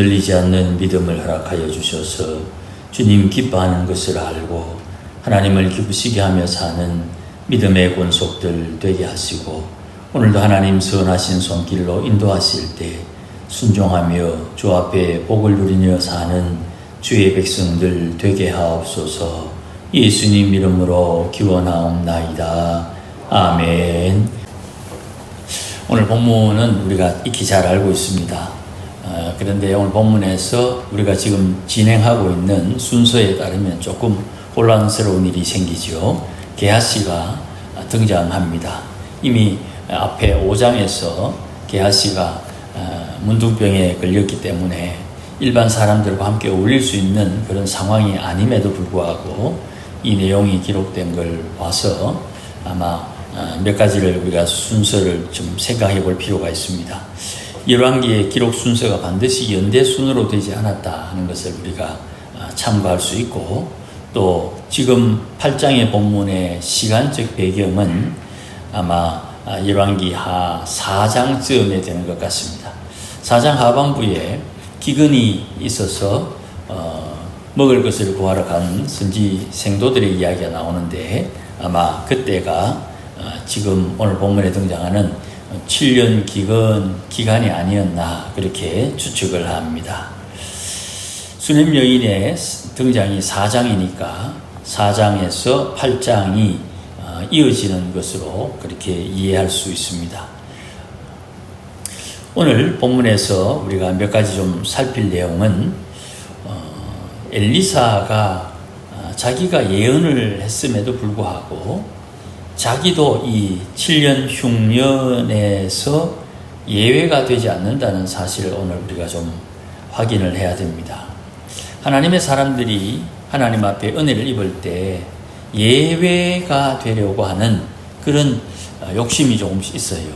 흔들리지 않는 믿음을 허락하여 주셔서 주님 기뻐하는 것을 알고 하나님을 기쁘시게 하며 사는 믿음의 권속들 되게 하시고, 오늘도 하나님 선하신 손길로 인도하실 때 순종하며 주 앞에 복을 누리며 사는 주의 백성들 되게 하옵소서. 예수님 이름으로 기원하옵나이다. 아멘. 오늘 본문은 우리가 익히 잘 알고 있습니다. 그런데 오늘 본문에서 우리가 지금 진행하고 있는 순서에 따르면 조금 혼란스러운 일이 생기죠. 게하시가 등장합니다. 이미 앞에 5장에서 게하시가 문둥병에 걸렸기 때문에 일반 사람들과 함께 어울릴 수 있는 그런 상황이 아님에도 불구하고 이 내용이 기록된 걸 봐서 아마 몇 가지를 우리가 순서를 좀 생각해 볼 필요가 있습니다. 열왕기의 기록 순서가 반드시 연대순으로 되지 않았다 하는 것을 우리가 참고할 수 있고, 또 지금 8장의 본문의 시간적 배경은 아마 열왕기 하 4장쯤에 되는 것 같습니다. 4장 하반부에 기근이 있어서 먹을 것을 구하러 간 선지 생도들의 이야기가 나오는데, 아마 그때가 지금 오늘 본문에 등장하는 7년 기간이 아니었나 그렇게 추측을 합니다. 수냄 여인의 등장이 4장이니까 4장에서 8장이 이어지는 것으로 그렇게 이해할 수 있습니다. 오늘 본문에서 우리가 몇 가지 좀 살필 내용은 엘리사가 자기가 예언을 했음에도 불구하고 자기도 이 7년 흉년에서 예외가 되지 않는다는 사실을 오늘 우리가 좀 확인을 해야 됩니다. 하나님의 사람들이 하나님 앞에 은혜를 입을 때 예외가 되려고 하는 그런 욕심이 조금씩 있어요.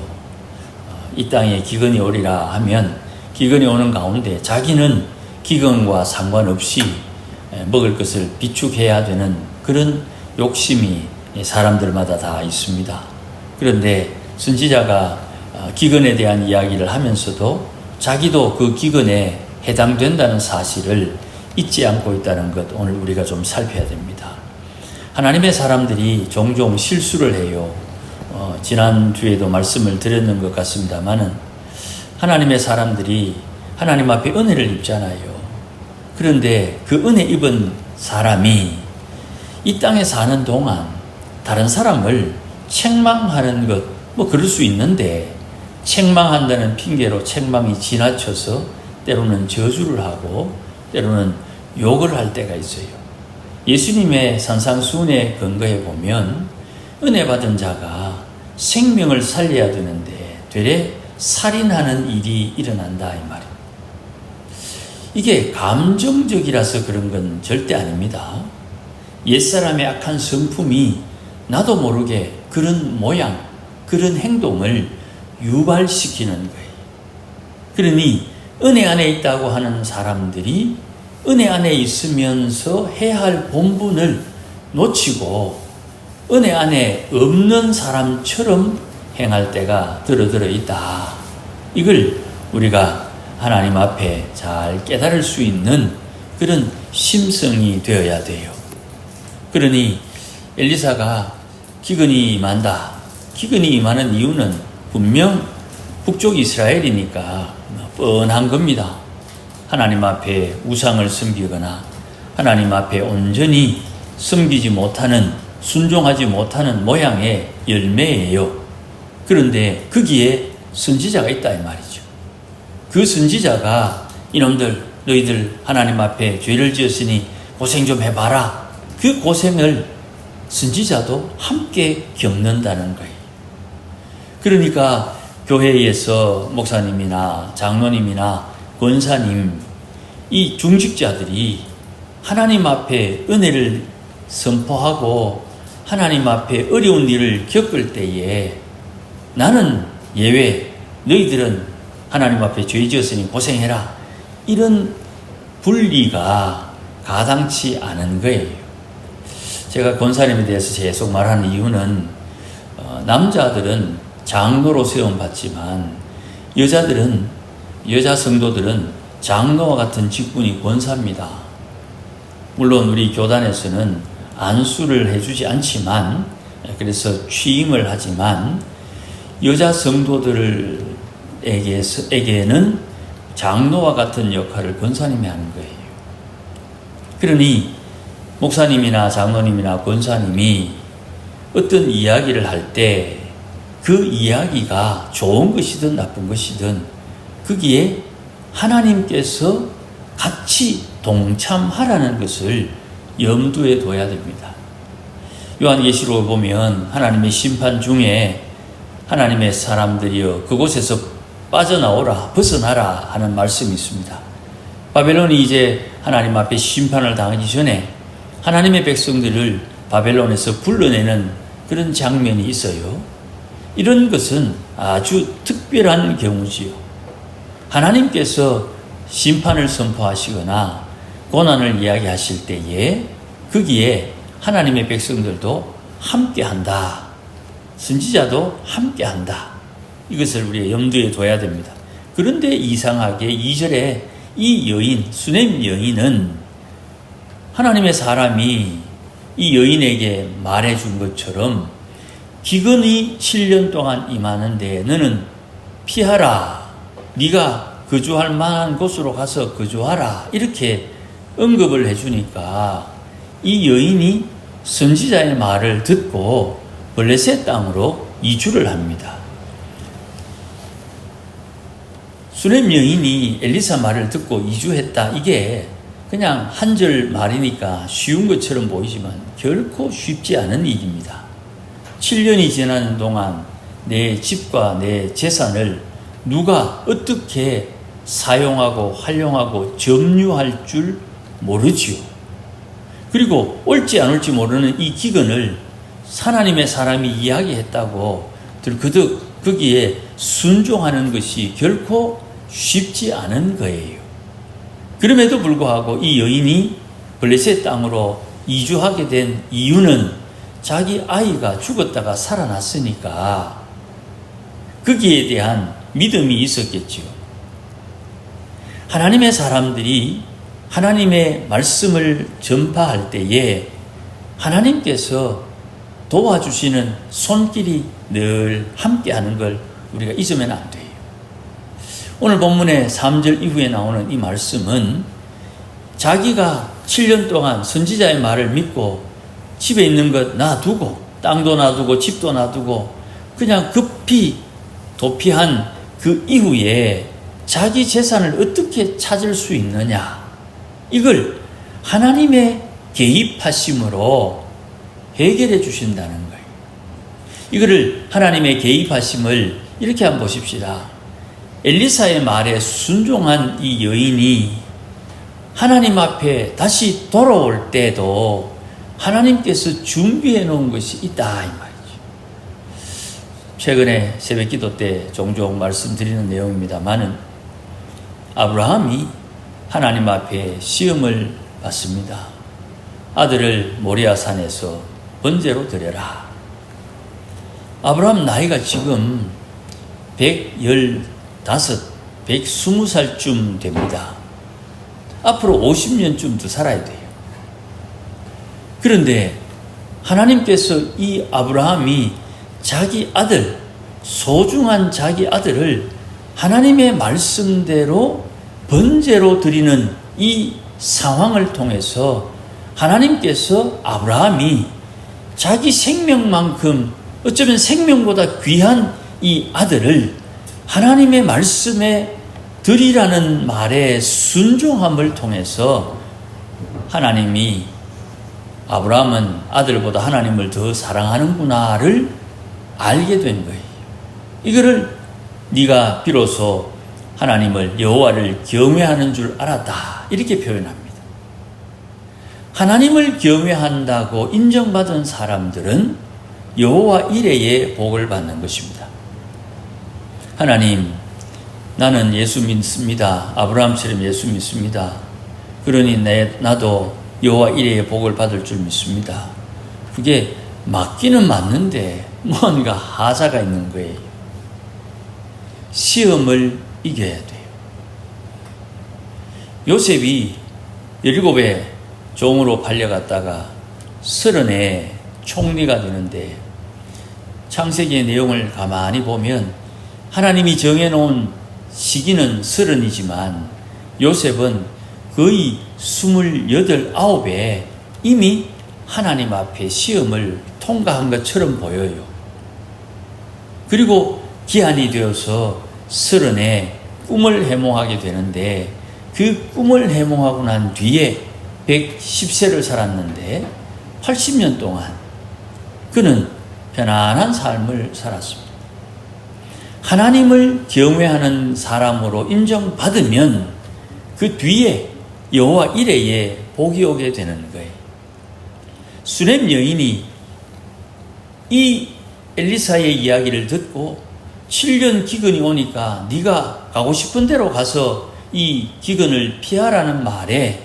이 땅에 기근이 오리라 하면 기근이 오는 가운데 자기는 기근과 상관없이 먹을 것을 비축해야 되는 그런 욕심이 사람들마다 다 있습니다. 그런데 선지자가 기근에 대한 이야기를 하면서도 자기도 그 기근에 해당된다는 사실을 잊지 않고 있다는 것, 오늘 우리가 좀 살펴야 됩니다. 하나님의 사람들이 종종 실수를 해요. 지난주에도 말씀을 드렸는 것 같습니다만은 하나님의 사람들이 하나님 앞에 은혜를 입잖아요. 그런데 그 은혜 입은 사람이 이 땅에 사는 동안 다른 사람을 책망하는 것, 그럴 수 있는데 책망한다는 핑계로 책망이 지나쳐서 때로는 저주를 하고 때로는 욕을 할 때가 있어요. 예수님의 산상수훈에 근거해 보면 은혜 받은 자가 생명을 살려야 되는데 되레 살인하는 일이 일어난다 이 말이에요. 이게 감정적이라서 그런 건 절대 아닙니다. 옛사람의 악한 성품이 나도 모르게 그런 모양, 그런 행동을 유발시키는 거예요. 그러니 은혜 안에 있다고 하는 사람들이 은혜 안에 있으면서 해야 할 본분을 놓치고 은혜 안에 없는 사람처럼 행할 때가 들어들어 있다. 이걸 우리가 하나님 앞에 잘 깨달을 수 있는 그런 심성이 되어야 돼요. 그러니 엘리사가 기근이 임한다. 기근이 임하는 이유는 분명 북쪽 이스라엘이니까 뻔한 겁니다. 하나님 앞에 우상을 섬기거나 하나님 앞에 온전히 섬기지 못하는, 순종하지 못하는 모양의 열매예요. 그런데 거기에 선지자가 있다 이 말이죠. 그 선지자가 이놈들 너희들 하나님 앞에 죄를 지었으니 고생 좀 해봐라. 그 고생을 선지자도 함께 겪는다는 거예요. 그러니까 교회에서 목사님이나 장로님이나 권사님, 이 중직자들이 하나님 앞에 은혜를 선포하고 하나님 앞에 어려운 일을 겪을 때에 나는 예외, 너희들은 하나님 앞에 죄 지었으니 고생해라. 이런 분리가 가당치 않은 거예요. 제가 권사님에 대해서 계속 말하는 이유는 남자들은 장로로 세움받지만 여자 성도들은 장로와 같은 직분이 권사입니다. 물론 우리 교단에서는 안수를 해주지 않지만, 그래서 취임을 하지만 여자 성도들에게는 장로와 같은 역할을 권사님이 하는 거예요. 그러니 목사님이나 장로님이나 권사님이 어떤 이야기를 할 때 그 이야기가 좋은 것이든 나쁜 것이든 거기에 하나님께서 같이 동참하라는 것을 염두에 둬야 됩니다. 요한계시록을 보면 하나님의 심판 중에 하나님의 사람들이여 그곳에서 빠져나오라, 벗어나라 하는 말씀이 있습니다. 바벨론이 이제 하나님 앞에 심판을 당하기 전에 하나님의 백성들을 바벨론에서 불러내는 그런 장면이 있어요. 이런 것은 아주 특별한 경우지요. 하나님께서 심판을 선포하시거나 고난을 이야기하실 때에 거기에 하나님의 백성들도 함께한다. 선지자도 함께한다. 이것을 우리가 염두에 둬야 됩니다. 그런데 이상하게 2절에 이 여인, 수넴 여인은 하나님의 사람이 이 여인에게 말해준 것처럼 기근이 7년 동안 임하는데 너는 피하라. 네가 거주할 만한 곳으로 가서 거주하라. 이렇게 언급을 해주니까 이 여인이 선지자의 말을 듣고 블레셋 땅으로 이주를 합니다. 수넴 여인이 엘리사 말을 듣고 이주했다. 이게 그냥 한 절 말이니까 쉬운 것처럼 보이지만 결코 쉽지 않은 일입니다. 7년이 지나는 동안 내 집과 내 재산을 누가 어떻게 사용하고 활용하고 점유할 줄 모르지요. 그리고 올지 안 올지 모르는 이 기근을 하나님의 사람이 이야기했다고 들그득 거기에 순종하는 것이 결코 쉽지 않은 거예요. 그럼에도 불구하고 이 여인이 블레셋 땅으로 이주하게 된 이유는 자기 아이가 죽었다가 살아났으니까 거기에 대한 믿음이 있었겠지요. 하나님의 사람들이 하나님의 말씀을 전파할 때에 하나님께서 도와주시는 손길이 늘 함께하는 걸 우리가 잊으면 안 돼요. 오늘 본문의 3절 이후에 나오는 이 말씀은 자기가 7년 동안 선지자의 말을 믿고 집에 있는 것 놔두고 땅도 놔두고 집도 놔두고 그냥 급히 도피한 그 이후에 자기 재산을 어떻게 찾을 수 있느냐, 이걸 하나님의 개입하심으로 해결해 주신다는 거예요. 이거를 하나님의 개입하심을 이렇게 한번 보십시다. 엘리사의 말에 순종한 이 여인이 하나님 앞에 다시 돌아올 때도 하나님께서 준비해 놓은 것이 있다 이 말이죠. 최근에 새벽 기도 때 종종 말씀드리는 내용입니다만은 아브라함이 하나님 앞에 시험을 받습니다. 아들을 모리아산에서 번제로 드려라. 아브라함 나이가 지금 120살쯤 됩니다. 앞으로 50년쯤 더 살아야 돼요. 그런데 하나님께서 이 아브라함이 자기 아들, 소중한 자기 아들을 하나님의 말씀대로 번제로 드리는 이 상황을 통해서 하나님께서 아브라함이 자기 생명만큼 어쩌면 생명보다 귀한 이 아들을 하나님의 말씀에 드리라는 말의 순종함을 통해서 하나님이 아브라함은 아들보다 하나님을 더 사랑하는구나를 알게 된 거예요. 이거를 네가 비로소 하나님을 여호와를 경외하는 줄 알았다 이렇게 표현합니다. 하나님을 경외한다고 인정받은 사람들은 여호와 이레의 복을 받는 것입니다. 하나님, 나는 예수 믿습니다. 아브라함처럼 예수 믿습니다. 그러니 나도 여호와 이레의 복을 받을 줄 믿습니다. 그게 맞기는 맞는데 뭔가 하자가 있는 거예요. 시험을 이겨야 돼요. 요셉이 17의 종으로 팔려갔다가 30의 총리가 되는데 창세기의 내용을 가만히 보면 하나님이 정해놓은 시기는 30이지만 요셉은 거의 28, 9에 이미 하나님 앞에 시험을 통과한 것처럼 보여요. 그리고 기한이 되어서 30에 꿈을 해몽하게 되는데 그 꿈을 해몽하고 난 뒤에 110세를 살았는데 80년 동안 그는 편안한 삶을 살았습니다. 하나님을 경외하는 사람으로 인정받으면 그 뒤에 여호와 이레에 복이 오게 되는 거예요. 수넴 여인이 이 엘리사의 이야기를 듣고 7년 기근이 오니까 네가 가고 싶은 대로 가서 이 기근을 피하라는 말에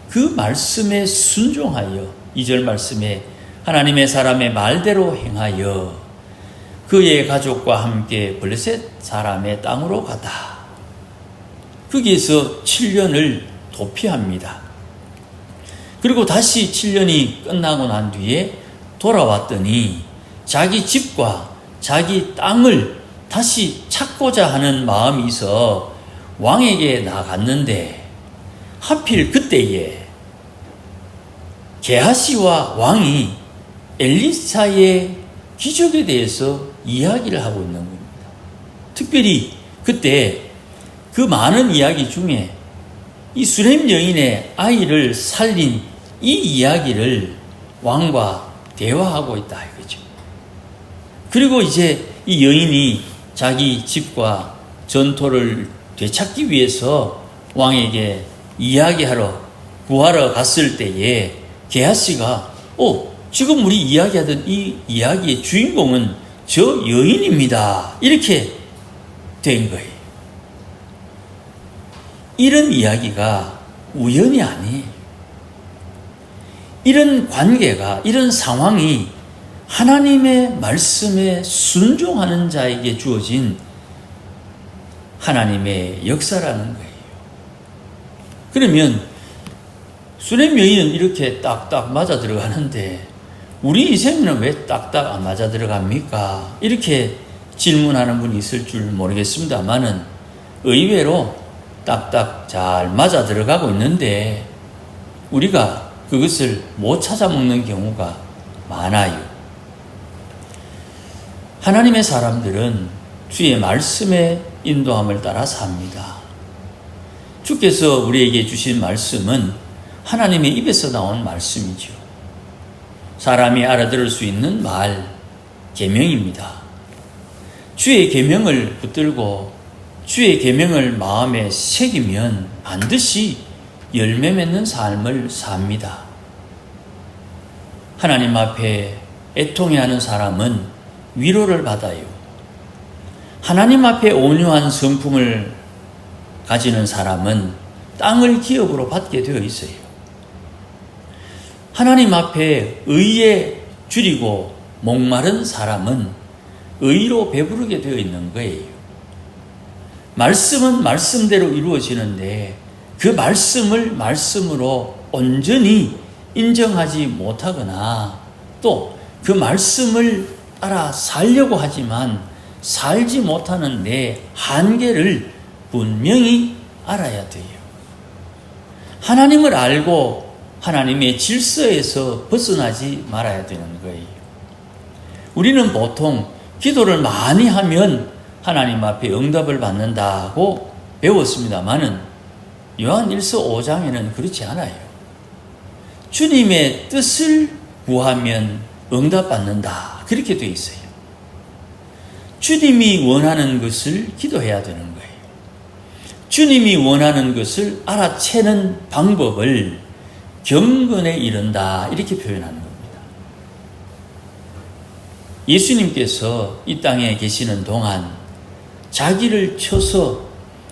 그 말씀에 순종하여 2절 말씀에 하나님의 사람의 말대로 행하여 그의 가족과 함께 블레셋 사람의 땅으로 가다. 거기에서 7년을 도피합니다. 그리고 다시 7년이 끝나고 난 뒤에 돌아왔더니 자기 집과 자기 땅을 다시 찾고자 하는 마음이 있어 왕에게 나갔는데 하필 그때에 게하시와 왕이 엘리사의 기적에 대해서 이야기를 하고 있는 겁니다. 특별히 그때 그 많은 이야기 중에 이 수넴 여인의 아이를 살린 이 이야기를 왕과 대화하고 있다 이거죠. 그리고 이제 이 여인이 자기 집과 전토를 되찾기 위해서 왕에게 구하러 갔을 때에 게하시가 지금 우리 이야기하던 이 이야기의 주인공은 저 여인입니다. 이렇게 된 거예요. 이런 이야기가 우연이 아니에요. 이런 관계가, 이런 상황이 하나님의 말씀에 순종하는 자에게 주어진 하나님의 역사라는 거예요. 그러면 수넴 여인은 이렇게 딱딱 맞아 들어가는데 우리 인생은 왜 딱딱 안 맞아 들어갑니까? 이렇게 질문하는 분이 있을 줄 모르겠습니다만은 의외로 딱딱 잘 맞아 들어가고 있는데 우리가 그것을 못 찾아먹는 경우가 많아요. 하나님의 사람들은 주의 말씀의 인도함을 따라 삽니다. 주께서 우리에게 주신 말씀은 하나님의 입에서 나온 말씀이죠. 사람이 알아들을 수 있는 말, 계명입니다. 주의 계명을 붙들고 주의 계명을 마음에 새기면 반드시 열매 맺는 삶을 삽니다. 하나님 앞에 애통해하는 사람은 위로를 받아요. 하나님 앞에 온유한 성품을 가지는 사람은 땅을 기업으로 받게 되어 있어요. 하나님 앞에 의에 줄이고 목마른 사람은 의로 배부르게 되어 있는 거예요. 말씀은 말씀대로 이루어지는데 그 말씀을 말씀으로 온전히 인정하지 못하거나 또 그 말씀을 따라 살려고 하지만 살지 못하는 내 한계를 분명히 알아야 돼요. 하나님을 알고 하나님의 질서에서 벗어나지 말아야 되는 거예요. 우리는 보통 기도를 많이 하면 하나님 앞에 응답을 받는다고 배웠습니다만은 요한 1서 5장에는 그렇지 않아요. 주님의 뜻을 구하면 응답받는다. 그렇게 되어 있어요. 주님이 원하는 것을 기도해야 되는 거예요. 주님이 원하는 것을 알아채는 방법을 경건에 이른다. 이렇게 표현하는 겁니다. 예수님께서 이 땅에 계시는 동안 자기를 쳐서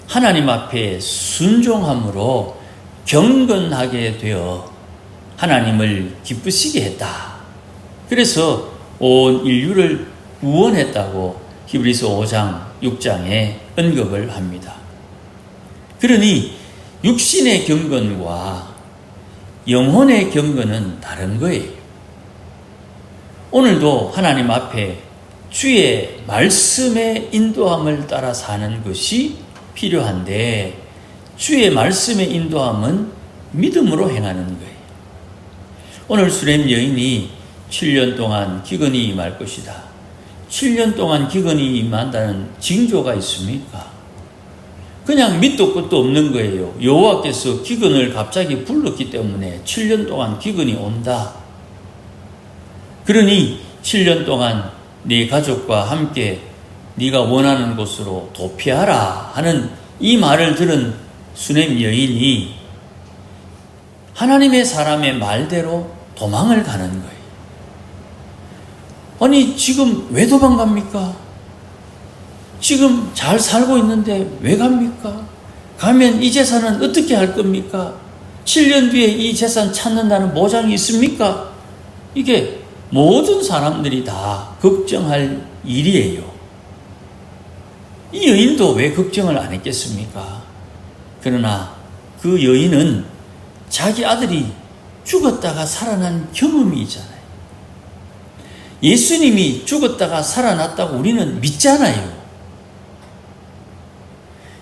하나님 앞에 순종함으로 경건하게 되어 하나님을 기쁘시게 했다. 그래서 온 인류를 구원했다고 히브리서 5장, 6장에 언급을 합니다. 그러니 육신의 경건과 영혼의 경건은 다른 거예요. 오늘도 하나님 앞에 주의 말씀의 인도함을 따라 사는 것이 필요한데, 주의 말씀의 인도함은 믿음으로 행하는 거예요. 오늘 수렘 여인이 7년 동안 기근이 임할 것이다. 7년 동안 기근이 임한다는 징조가 있습니까? 그냥 밑도 끝도 없는 거예요. 여호와께서 기근을 갑자기 불렀기 때문에 7년 동안 기근이 온다. 그러니 7년 동안 네 가족과 함께 네가 원하는 곳으로 도피하라 하는 이 말을 들은 수렘 여인이 하나님의 사람의 말대로 도망을 가는 거예요. 아니, 지금 왜 도망갑니까? 지금 잘 살고 있는데 왜 갑니까? 가면 이 재산은 어떻게 할 겁니까? 7년 뒤에 이 재산 찾는다는 보장이 있습니까? 이게 모든 사람들이 다 걱정할 일이에요. 이 여인도 왜 걱정을 안 했겠습니까? 그러나 그 여인은 자기 아들이 죽었다가 살아난 경험이 있잖아요. 예수님이 죽었다가 살아났다고 우리는 믿잖아요.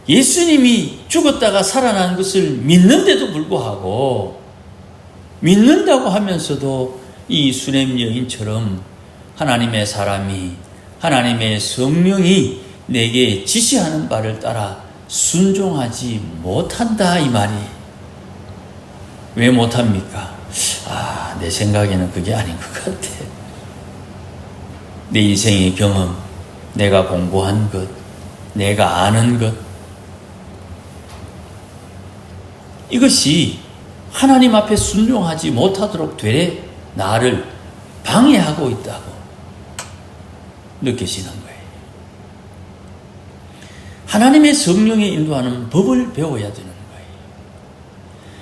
예수님이 죽었다가 살아난 것을 믿는데도 불구하고, 믿는다고 하면서도 이 수렘 여인처럼 하나님의 사람이, 하나님의 성령이 내게 지시하는 바를 따라 순종하지 못한다, 이 말이. 왜 못합니까? 내 생각에는 그게 아닌 것 같아. 내 인생의 경험, 내가 공부한 것, 내가 아는 것, 이것이 하나님 앞에 순종하지 못하도록 되레 나를 방해하고 있다고 느껴지는 거예요. 하나님의 성령의 인도하는 법을 배워야 되는 거예요.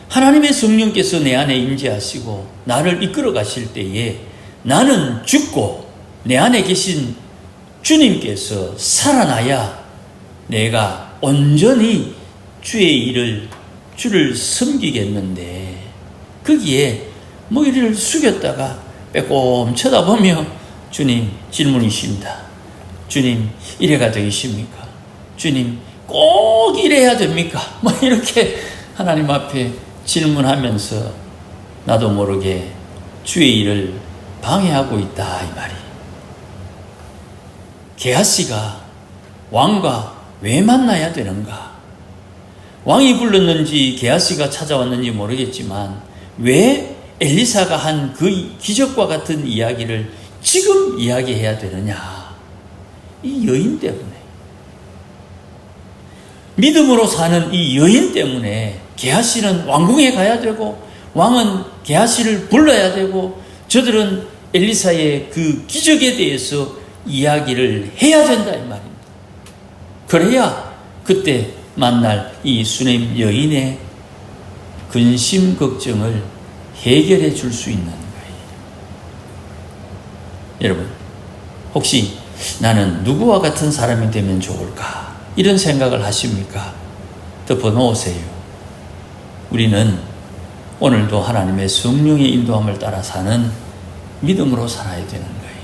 하나님의 성령께서 내 안에 임재하시고 나를 이끌어 가실 때에 나는 죽고 내 안에 계신 주님께서 살아나야 내가 온전히 주를 섬기겠는데, 거기에 머리를 숙였다가 빼꼼 쳐다보며 주님 질문이십니다. 주님 이래가 되십니까? 주님 꼭 이래야 됩니까? 이렇게 하나님 앞에 질문하면서 나도 모르게 주의 일을 방해하고 있다, 이 말이. 게하시가 왕과 왜 만나야 되는가? 왕이 불렀는지 게하시가 찾아왔는지 모르겠지만 왜 엘리사가 한 그 기적과 같은 이야기를 지금 이야기해야 되느냐? 이 여인 때문에, 믿음으로 사는 이 여인 때문에 게하시는 왕궁에 가야 되고 왕은 게하시를 불러야 되고 저들은 엘리사의 그 기적에 대해서 이야기를 해야 된다, 이 말입니다. 그래야 그때 만날 이 수렘 여인의 근심 걱정을 해결해 줄 수 있는 거예요. 여러분, 혹시 나는 누구와 같은 사람이 되면 좋을까? 이런 생각을 하십니까? 덮어 놓으세요. 우리는 오늘도 하나님의 성령의 인도함을 따라 사는 믿음으로 살아야 되는 거예요.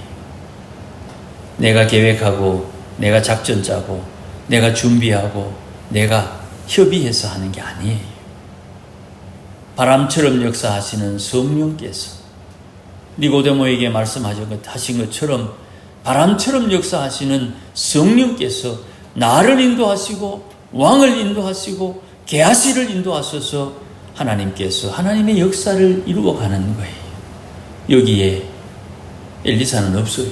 내가 계획하고, 내가 작전 짜고, 내가 준비하고, 내가 협의해서 하는 게 아니에요. 바람처럼 역사하시는 성령께서 니고데모에게 말씀하신 것처럼 바람처럼 역사하시는 성령께서 나를 인도하시고 왕을 인도하시고 게하시를 인도하셔서 하나님께서 하나님의 역사를 이루어가는 거예요. 여기에 엘리사는 없어요.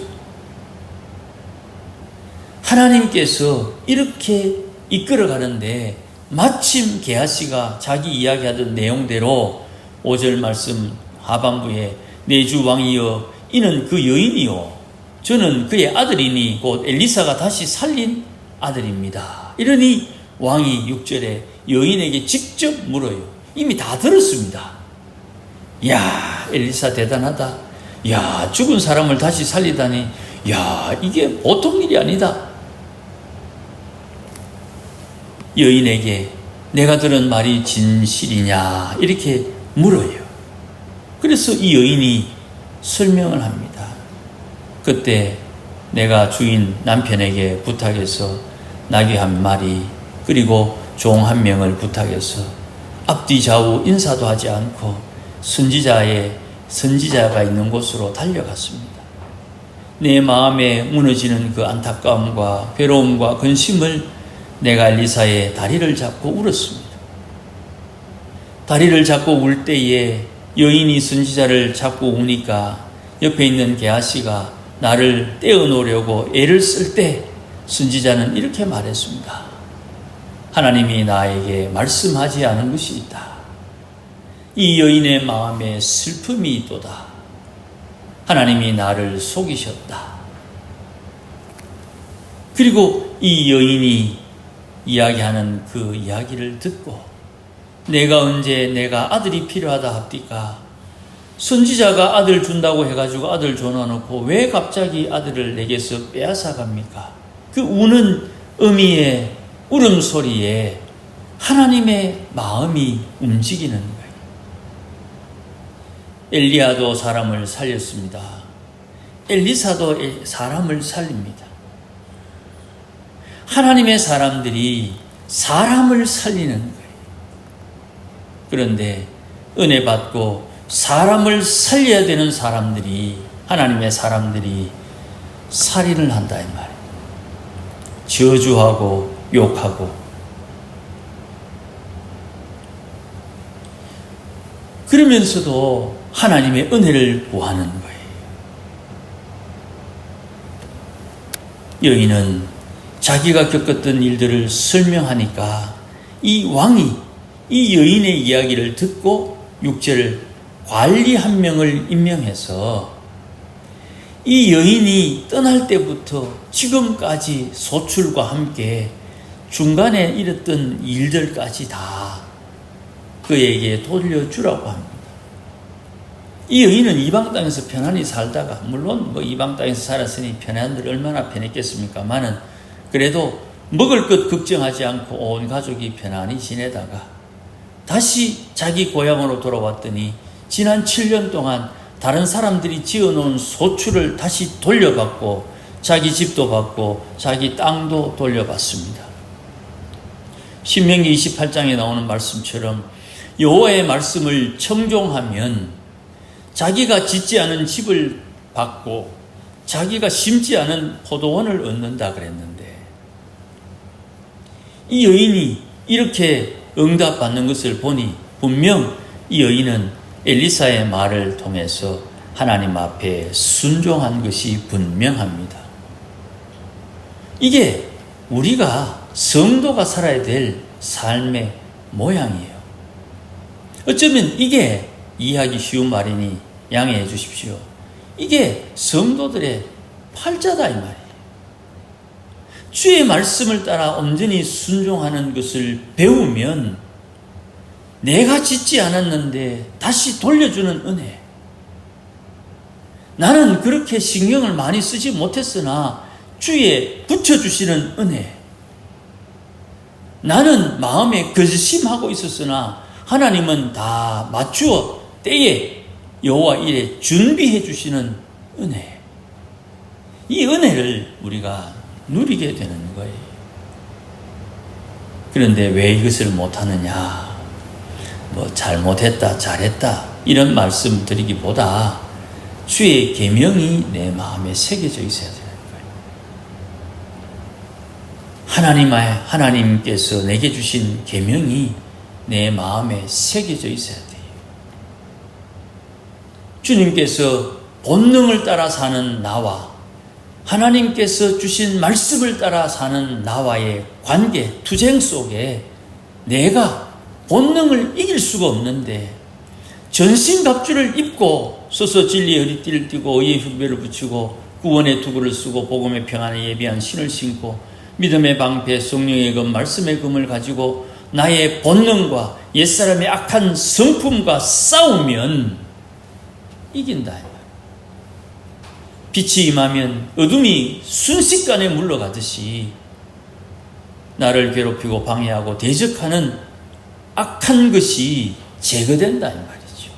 하나님께서 이렇게 이끌어가는데 마침 게하시가 자기 이야기하던 내용대로 5절 말씀 하반부에 내 주 왕이여 이는 그 여인이요 저는 그의 아들이니 곧 엘리사가 다시 살린 아들입니다. 이러니 왕이 6절에 여인에게 직접 물어요. 이미 다 들었습니다. 야, 엘리사 대단하다. 야, 죽은 사람을 다시 살리다니. 야, 이게 보통 일이 아니다. 여인에게 내가 들은 말이 진실이냐 이렇게 물어요. 그래서 이 여인이 설명을 합니다. 그때 내가 주인 남편에게 부탁해서 나귀 한 마리 그리고 종 한 명을 부탁해서 앞뒤 좌우 인사도 하지 않고 선지자가 있는 곳으로 달려갔습니다. 내 마음에 무너지는 그 안타까움과 괴로움과 근심을 내가 엘리사의 다리를 잡고 울었습니다. 다리를 잡고 울 때에 여인이 선지자를 잡고 우니까 옆에 있는 게하시가 나를 떼어놓으려고 애를 쓸 때 선지자는 이렇게 말했습니다. 하나님이 나에게 말씀하지 않은 것이 있다. 이 여인의 마음에 슬픔이 있도다. 하나님이 나를 속이셨다. 그리고 이 여인이 이야기하는 그 이야기를 듣고 내가 언제 내가 아들이 필요하다 합디까? 선지자가 아들 준다고 해가지고 아들 줘놔놓고 왜 갑자기 아들을 내게서 빼앗아 갑니까? 그 우는 어미의 울음소리에 하나님의 마음이 움직이는 거예요. 엘리야도 사람을 살렸습니다. 엘리사도 사람을 살립니다. 하나님의 사람들이 사람을 살리는 거예요. 그런데 은혜 받고 사람을 살려야 되는 사람들이, 하나님의 사람들이 살인을 한다 이 말이에요. 저주하고 욕하고. 그러면서도 하나님의 은혜를 구하는 거예요. 여인은 자기가 겪었던 일들을 설명하니까 이 왕이 이 여인의 이야기를 듣고 6절 관리 한 명을 임명해서 이 여인이 떠날 때부터 지금까지 소출과 함께 중간에 일었던 일들까지 다 그에게 돌려주라고 합니다. 이 여인은 이방 땅에서 편안히 살다가, 물론 이방 땅에서 살았으니 편안들 얼마나 편했겠습니까마는 그래도 먹을 것 걱정하지 않고 온 가족이 편안히 지내다가 다시 자기 고향으로 돌아왔더니 지난 7년 동안 다른 사람들이 지어놓은 소출을 다시 돌려받고 자기 집도 받고 자기 땅도 돌려받습니다. 신명기 28장에 나오는 말씀처럼 여호와의 말씀을 청종하면 자기가 짓지 않은 집을 받고 자기가 심지 않은 포도원을 얻는다 그랬는데, 이 여인이 이렇게 응답받는 것을 보니 분명 이 여인은 엘리사의 말을 통해서 하나님 앞에 순종한 것이 분명합니다. 이게 우리가 성도가 살아야 될 삶의 모양이에요. 어쩌면 이게 이해하기 쉬운 말이니 양해해 주십시오. 이게 성도들의 팔자다 이 말이에요. 주의 말씀을 따라 온전히 순종하는 것을 배우면 내가 짓지 않았는데 다시 돌려주는 은혜. 나는 그렇게 신경을 많이 쓰지 못했으나 주의 붙여주시는 은혜. 나는 마음에 거짓임하고 있었으나 하나님은 다 맞추어 때에 여호와 일에 준비해 주시는 은혜. 이 은혜를 우리가 누리게 되는 거예요. 그런데 왜 이것을 못하느냐? 잘못했다, 잘했다 이런 말씀 드리기보다 주의 계명이 내 마음에 새겨져 있어야 되는 거예요. 하나님께서 내게 주신 계명이 내 마음에 새겨져 있어야 돼요. 주님께서 본능을 따라 사는 나와 하나님께서 주신 말씀을 따라 사는 나와의 관계, 투쟁 속에 내가 본능을 이길 수가 없는데 전신갑주를 입고 서서 진리의 허리띠를 띠고 의의 흉배를 붙이고 구원의 투구를 쓰고 복음의 평안에 예비한 신을 신고 믿음의 방패 성령의 금 말씀의 금을 가지고 나의 본능과 옛사람의 악한 성품과 싸우면 이긴다. 빛이 임하면 어둠이 순식간에 물러가듯이 나를 괴롭히고 방해하고 대적하는 악한 것이 제거된다 이 말이죠.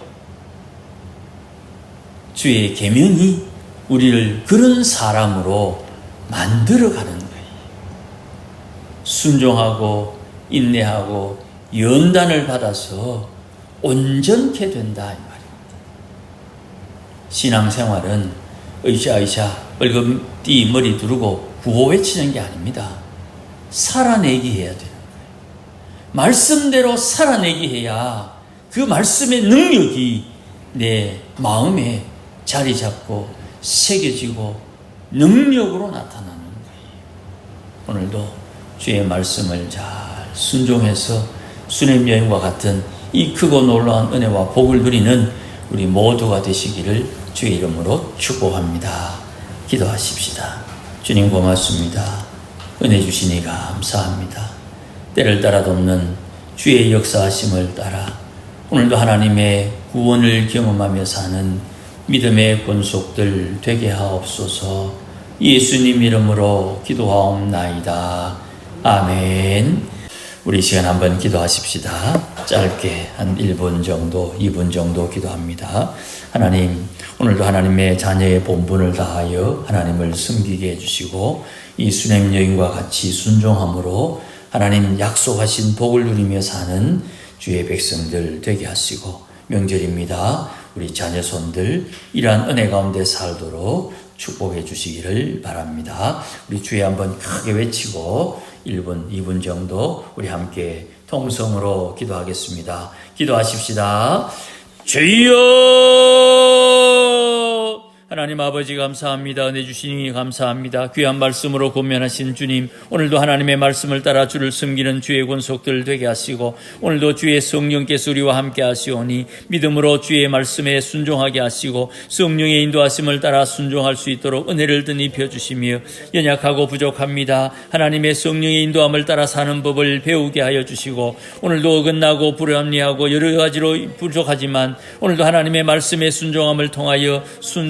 주의 계명이 우리를 그런 사람으로 만들어가는 거예요. 순종하고 인내하고 연단을 받아서 온전케 된다 이 말입니다. 신앙생활은 으쌰으쌰 빨간띠 머리 두르고 구호 외치는 게 아닙니다. 살아내기 해야 되는 거예요. 말씀대로 살아내기 해야 그 말씀의 능력이 내 마음에 자리 잡고 새겨지고 능력으로 나타나는 거예요. 오늘도 주의 말씀을 잘 순종해서 수냄 여인과 같은 이 크고 놀라운 은혜와 복을 누리는 우리 모두가 되시기를 주의 이름으로 축복합니다. 기도하십시다. 주님 고맙습니다. 은혜 주시니 감사합니다. 때를 따라 돕는 주의 역사하심을 따라 오늘도 하나님의 구원을 경험하며 사는 믿음의 권속들 되게 하옵소서. 예수님 이름으로 기도하옵나이다. 아멘. 우리 시간 한번 기도하십시다. 짧게 한 1분 정도, 2분 정도 기도합니다. 하나님, 오늘도 하나님의 자녀의 본분을 다하여 하나님을 섬기게 해주시고 이 수냄 여인과 같이 순종함으로 하나님 약속하신 복을 누리며 사는 주의 백성들 되게 하시고 명절입니다. 우리 자녀손들 이러한 은혜 가운데 살도록 축복해 주시기를 바랍니다. 우리 주에 한번 크게 외치고 1분, 2분 정도 우리 함께 통성으로 기도하겠습니다. 기도하십시다. 주여! 하나님 아버지 감사합니다. 은혜 주시니 감사합니다. 귀한 말씀으로 권면하신 주님, 오늘도 하나님의 말씀을 따라 주를 섬기는 주의 권속들 되게 하시고 오늘도 주의 성령께서 우리와 함께 하시오니 믿음으로 주의 말씀에 순종하게 하시고 성령의 인도하심을 따라 순종할 수 있도록 은혜를 드입혀 주시며 연약하고 부족합니다. 하나님의 성령의 인도함을 따라 사는 법을 배우게 하여 주시고 오늘도 어긋나고 불합리하고 여러 가지로 부족하지만 오늘도 하나님의 말씀에 순종함을 통하여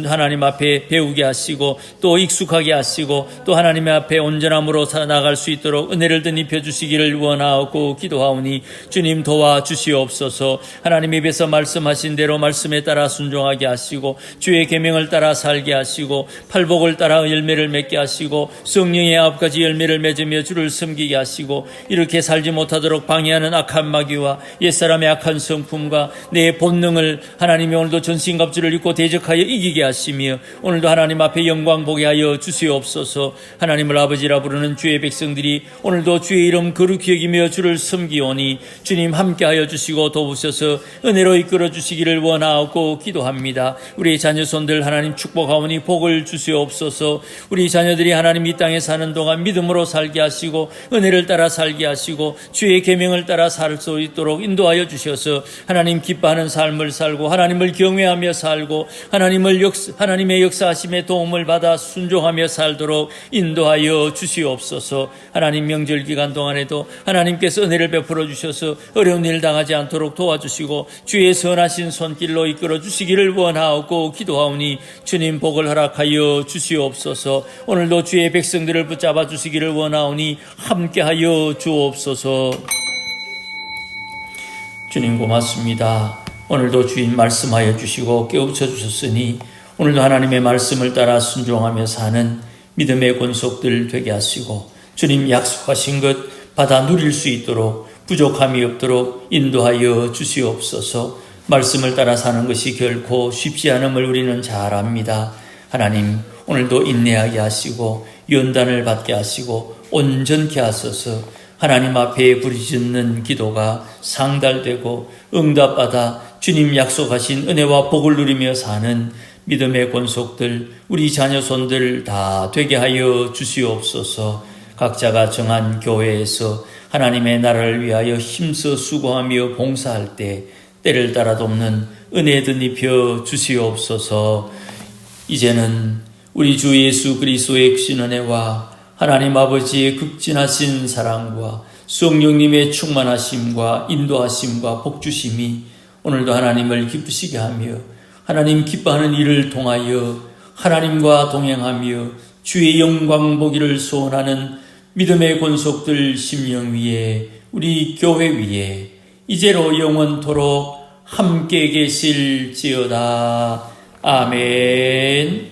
하나님 앞에 배우게 하시고 또 익숙하게 하시고 또 하나님의 앞에 온전함으로 나아갈 수 있도록 은혜를 드입혀 주시기를 원하고 기도하오니 주님 도와주시옵소서. 하나님 입에서 말씀하신 대로 말씀에 따라 순종하게 하시고 주의 계명을 따라 살게 하시고 팔복을 따라 열매를 맺게 하시고 성령의 9가지 열매를 맺으며 주를 섬기게 하시고 이렇게 살지 못하도록 방해하는 악한 마귀와 옛사람의 악한 성품과 내 본능을 하나님이 오늘도 전신갑주를 입고 대적하여 이기게 하시며 오늘도 하나님 앞에 영광 보게 하여 주시옵소서. 하나님을 아버지라 부르는 주의 백성들이 오늘도 주의 이름 거룩히 여기며 주를 섬기오니 주님 함께하여 주시고 도우셔서 은혜로 이끌어 주시기를 원하고 기도합니다. 우리 자녀손들 하나님 축복하오니 복을 주시옵소서. 우리 자녀들이 하나님 이 땅에 사는 동안 믿음으로 살게 하시고 은혜를 따라 살게 하시고 주의 계명을 따라 살 수 있도록 인도하여 주셔서 하나님 기뻐하는 삶을 살고 하나님을 경외하며 살고 하나님의 역사하심의 도움을 받아 순종하며 살도록 인도하여 주시옵소서. 하나님 명절 기간 동안에도 하나님께서 은혜를 베풀어 주셔서 어려운 일 당하지 않도록 도와주시고 주의 선하신 손길로 이끌어 주시기를 원하고 기도하오니 주님 복을 허락하여 주시옵소서. 오늘도 주의 백성들을 붙잡아 주시기를 원하오니 함께하여 주옵소서. 주님 고맙습니다. 오늘도 주인 말씀하여 주시고 깨우쳐 주셨으니 오늘도 하나님의 말씀을 따라 순종하며 사는 믿음의 권속들 되게 하시고 주님 약속하신 것 받아 누릴 수 있도록 부족함이 없도록 인도하여 주시옵소서. 말씀을 따라 사는 것이 결코 쉽지 않음을 우리는 잘 압니다. 하나님 오늘도 인내하게 하시고 연단을 받게 하시고 온전케 하소서. 하나님 앞에 부르짖는 기도가 상달되고 응답받아 주님 약속하신 은혜와 복을 누리며 사는 믿음의 권속들 우리 자녀손들 다 되게 하여 주시옵소서. 각자가 정한 교회에서 하나님의 나라를 위하여 힘써 수고하며 봉사할 때 때를 따라 돕는 은혜 드입혀 주시옵소서. 이제는 우리 주 예수 그리스도의 크신 은혜와 하나님 아버지의 극진하신 사랑과 성령님의 충만하심과 인도하심과 복주심이 오늘도 하나님을 기쁘시게 하며 하나님 기뻐하는 일을 통하여 하나님과 동행하며 주의 영광 보기를 소원하는 믿음의 권속들 심령 위에 우리 교회 위에 이제로 영원토록 함께 계실지어다. 아멘.